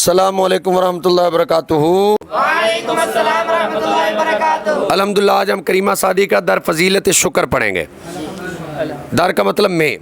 السلام علیکم ورحمۃ اللہ وبرکاتہ۔ وعلیکم السلام ورحمۃ اللہ وبرکاتہ۔ الحمدللہ آج ہم کریمہ صادی کا در فضیلت شکر پڑھیں گے۔ در کا مطلب میں،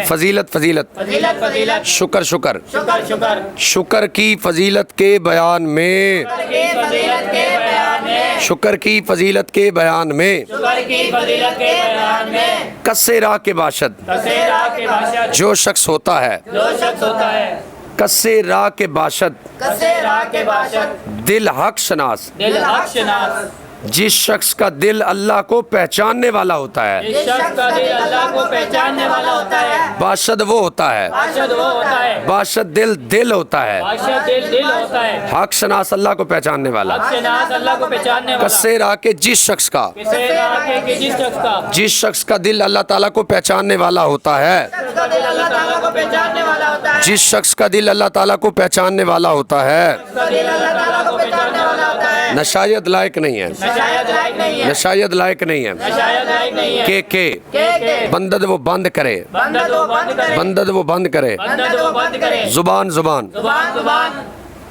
فضیلت فضیلت، فضیلت شکر شکر، شکر شکر کی فضیلت کے بیان میں، فضیلت کے بیان میں، شکر کی فضیلت کے بیان میں، شکر کی فضیلت کے بیان میں، کسے راہ کے باشد کثیرہ کے باشد جو شخص ہوتا ہے، جو شخص ہوتا ہے، کسے راہ کے باشد کثیرہ کے باشد دل حق شناس، دل حق شناس، جس شخص کا دل اللہ کو پہچاننے والا ہوتا ہے، جس شخص کا دل اللہ کو پہچاننے والا ہوتا ہے، باشد وہ ہوتا ہے، باشد وہ ہوتا ہے، باشد دل ہوتا ہے، باشد دل ہوتا ہے، حق شناس اللہ کو پہچاننے والا، حق شناس اللہ کو پہچاننے والا، کسے راہ کے جس شخص کا، کثیرہ کے جس شخص کا، جس شخص کا دل اللہ تعالیٰ کو پہچاننے والا ہوتا ہے، جس کا دل اللہ تعالیٰ کو پہچاننے والا ہوتا ہے، جس شخص کا دل اللہ تعالیٰ کو پہچاننے والا ہوتا ہے، جس کا دل اللہ تعالیٰ کو پہچاننے والا ہوتا ہے، نہ شاید لائق نہیں ہے، شاید لائق نہیں ہے، نہ شاید لائق نہیں ہے شاید لائق نہیں ہے، کہ بندد وہ بند کرے، بندہ وہ بند کرے، بندد وہ بند کرے، بندہ وہ بند کرے، زبان زبان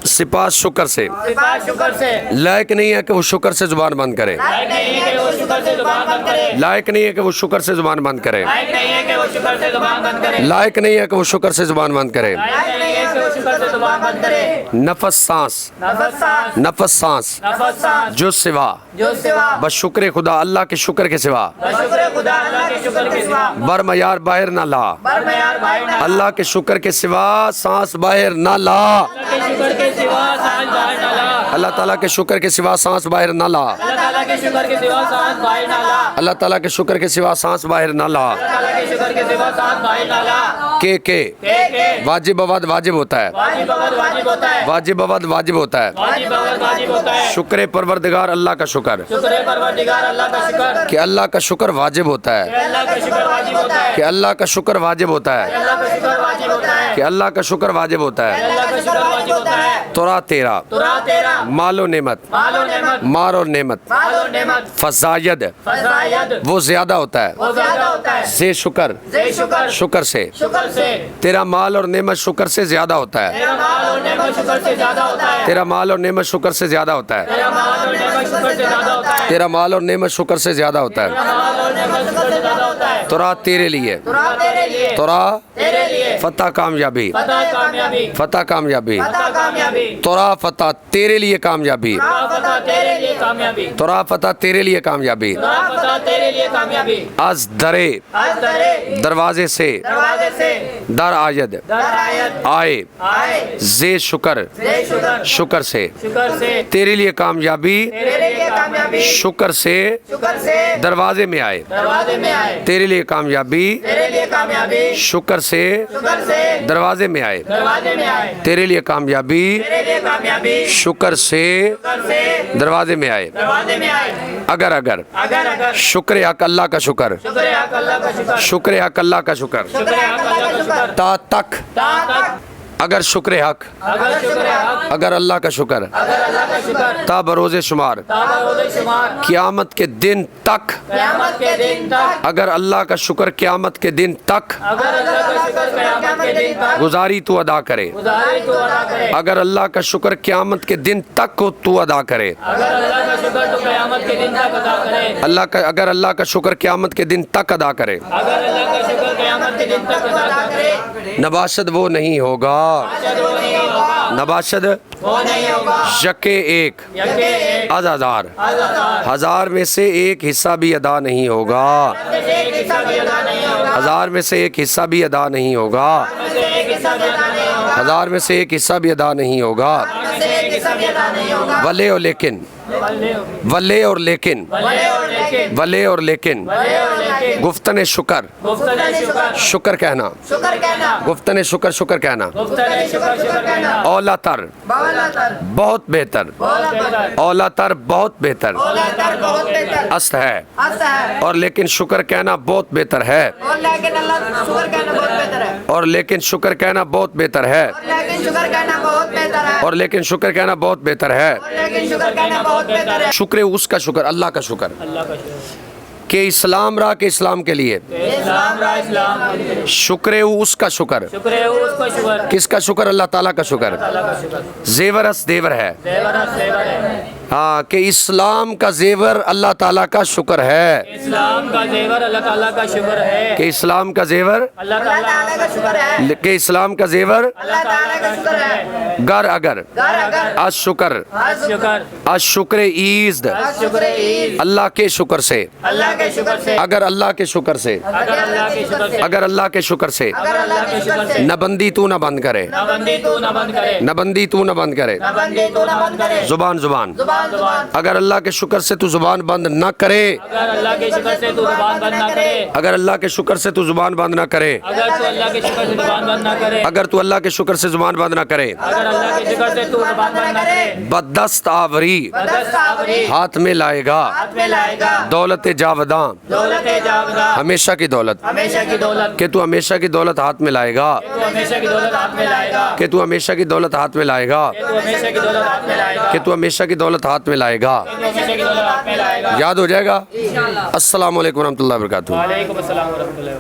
سپاس شکر سے، صفات شکر سے، لائق نہیں ہے کہ وہ شکر سے زبان بند کرے، لائق نہیں ہے کہ وہ شکر سے زبان بند کرے، لائق نہیں ہے کہ وہ شکر سے زبان بند کرے، لائق نہیں ہے کہ وہ شکر سے زبان بند کرے، لائق نہیں ہے کہ وہ شکر سے زبان بند کرے، لائق نہیں ہے کہ وہ شکر سے زبان بند کرے، نفس سانس، نفس سانس، نفس سانس نفس سانس، جو سوا جو سوا، بس شکر خدا اللہ کے شکر کے سوا، بشکر خدا اللہ کے شکر کے سوا، بر معیار باہر نہ لا، برمیار بھائی نہ، اللہ کے شکر کے سوا سانس باہر نہ لا، اللہ کے شکر کے سوا سانس باہر نہ لا، اللہ تعالیٰ کے شکر کے سوا سانس باہر نہ لا، اللہ تعالیٰ کے شکر کے سوا سانس باہر نہ لا، اللہ تعالیٰ کے شکر کے سوا سانس باہر نہ لا، اللہ تعالیٰ کے شکر کے سوا سانس باہر نہ لا، کہ واجب آباد واجب ہوتا ہے، واجب اول واجب ہوتا ہے، واجب آباد واجب ہوتا ہے، واجب اول واجب ہوتا ہے، شکر پروردگار اللہ کا شکر، شکر پروردگار اللہ کا شکر، کہ اللہ کا شکر واجب ہوتا ہے، اللہ کا شکر واجب ہوتا ہے، کہ اللہ کا شکر واجب ہوتا ہے، اللہ کا شکر واجب ہوتا ہے، کہ اللہ کا شکر واجب ہوتا ہے، اللہ کا شکر واجب ہوتا ہے، تورا تیرا تورا تیرا مال و نعمت، مال و نعمت، مار اور نعمت، مال و نعمت، فزاید فضائد وہ زیادہ ہوتا ہے، وہ زیادہ ہوتا ہے، سے شکر زی شکر شکر سے، شکر سے، تیرا مال اور نعمت شکر سے زیادہ ہوتا ہے، تیرا مال اور نعمت شکر سے زیادہ ہوتا ہے، تیرا مال اور نعمت شکر سے زیادہ ہوتا ہے، تیرا مال اور نعمت شکر سے زیادہ ہوتا ہے، تیرا مال اور نعمت شکر سے زیادہ ہوتا ہے، مال اور نعمت شکر سے زیادہ ہوتا ہے، تورا تیرے لیے، تورا تیرے لیے، تورا تیرے لیے، فتح کامیابی، فتح کامیابی، فتح کامیابی، فتح کامیابی، تورا فتح تیرے لیے کامیابی، فتح تیرے لیے کامیابی، تورا فتح تیرے لیے کامیابی، فتح تیرے لیے کامیابی، از درے آج درے دروازے سے دروازے سے در آید در آیت آئے، آئے، زے شکر زی شکر شکر سے، شکر سے، تیرے لیے کامیابی تیرے لیے کامیابی، شکر سے شکر سے دروازے میں آئے، دروازے میں آئے، تیرے لیے کامیابی تیرے لیے کامیابی، شکر سے شکر سے دروازے میں آئے، دروازے میں آئے، تیرے لیے کامیابی تیرے لیے کامیابی، شکر سے شکر سے دروازے میں آئے، دروازے میں آئے، اگر اگر شکر حق اللہ کا شکر، شکر حق اللہ کا شکر، شکر حق اللہ کا شکر، شکر حق اللہ کا شکر، تا تک تا تک اگر شکر حق اگر شکر حق اگر اللہ کا شکر اگر اللہ کا شکر، تا بروز شمار تا روز شمار، قیامت کے دن تک قیامت کے دن تک، اگر اللہ کا شکر قیامت کے دن تک اگر اللہ کا شکر قیامت کے دن تک گزاری تو ادا کرے، گزاری تو ادا کرے، اگر اللہ کا شکر قیامت کے دن تک کو تو ادا کرے، اگر اللہ کا شکر تو قیامت کے دن تک ادا کرے، اگر اللہ کا شکر قیامت کے دن تک ادا کرے، اگر اللہ کا شکر قیامت کے دن تک ادا کرے، نباشد وہ نہیں ہوگا، وہ نہیں ہوگا، نباشد وہ نہیں ہوگا، یکے ایک یکے ایک از ہزار، ہزار، ہزار میں سے ایک حصہ بھی ادا نہیں ہوگا، ایک حصہ بھی ادا نہیں ہوگا، ہزار میں سے ایک حصہ بھی ادا نہیں ہوگا، ایک حصہ بھی ادا نہیں ہوگا، ہزار میں سے ایک حصہ بھی ادا نہیں ہوگا، ایک حصہ بھی ادا نہیں ہوگا، ولے اور لیکن، ولے اور لیکن، بھلے اور لیکن، ولے اور لیکن، بھلے اور لیکن، گفتن شکر گفتن شکر، شکر کہنا، شکر کہنا، گفتن شکر شکر کہنا، گفتن شکر شکر کہنا، اولا تر بالا تر، بہت بہتر، بولا بہتر، اولا تر بہت بہتر، بولا تر بہت بہتر، است ہے، اچھا ہے، اور لیکن شکر کہنا بہت بہتر ہے، اور لیکن اللہ شکر کہنا بہت بہتر ہے، اور لیکن شکر کہنا بہت بہتر ہے، لیکن شکر کہنا بہت بہتر ہے، اور لیکن شکر کہنا بہت بہتر ہے، لیکن شکر کہنا بہت بہتر ہے، شکر اس کا شکر اللہ کا شکر، کہ اسلام را کہ اسلام کے لیے اسلام را اسلام کے لیے شکر ہے اس کا شکر شکر ہے اس کو شکر کس کا شکر اللہ تعالیٰ کا شکر اللہ کا شکر زیور اس دیور ہے زیور زیور ہے ہاں کہ اسلام کا زیور اللہ تعالیٰ کا شکر ہے اسلام کا زیور اللہ تعالیٰ کا شکر ہے کہ اسلام کا زیور اللہ تعالیٰ کا شکر ہے کہ اسلام کا زیور اللہ تعالیٰ کا شکر ہے گر اگر الشکر شکر الشکر ایزد شکر عید اللہ کے شکر سے اللہ کے شکر سے اگر اللہ کے شکر سے اگر اللہ کے شکر سے اگر اللہ کے شکر سے اگر اللہ کے شکر سے نہ بندی تو نہ بند کرے نہ بندی تو نہ بند کرے نہ بندی تو نہ بند کرے نہ بندی تو نہ بند کرے زبان زبان زبان زبان اگر اللہ کے شکر سے تو زبان بند نہ کرے اگر اللہ کے شکر سے تو زبان بند نہ کرے اگر اللہ کے شکر سے تو زبان بند نہ کرے اگر تو اللہ کے شکر سے زبان بند نہ کرے اگر تو اللہ کے شکر سے زبان بند نہ کرے اگر اللہ کے شکر سے تو زبان بند نہ کرے بدست آوری بدست آوری ہاتھ میں لائے گا ہاتھ میں لائے گا دولت جاوداں دولت جاوداں ہمیشہ کی دولت ہمیشہ کی دولت کہ تو ہمیشہ کی دولت ہاتھ میں لائے گا تو ہمیشہ کی دولت ہاتھ میں لائے گا کہ تو ہمیشہ کی دولت ہاتھ میں لائے گا تو ہمیشہ کی دولت ہاتھ میں لائے گا کہ تو ہمیشہ کی دولت ہاتھ میں لائے گا تو ہمیشہ کی دولت ہاتھ میں لائے گا یاد ہو جائے گا السلام علیکم ورحمۃ اللہ وبرکاتہ وعلیکم السلام ورحمۃ اللہ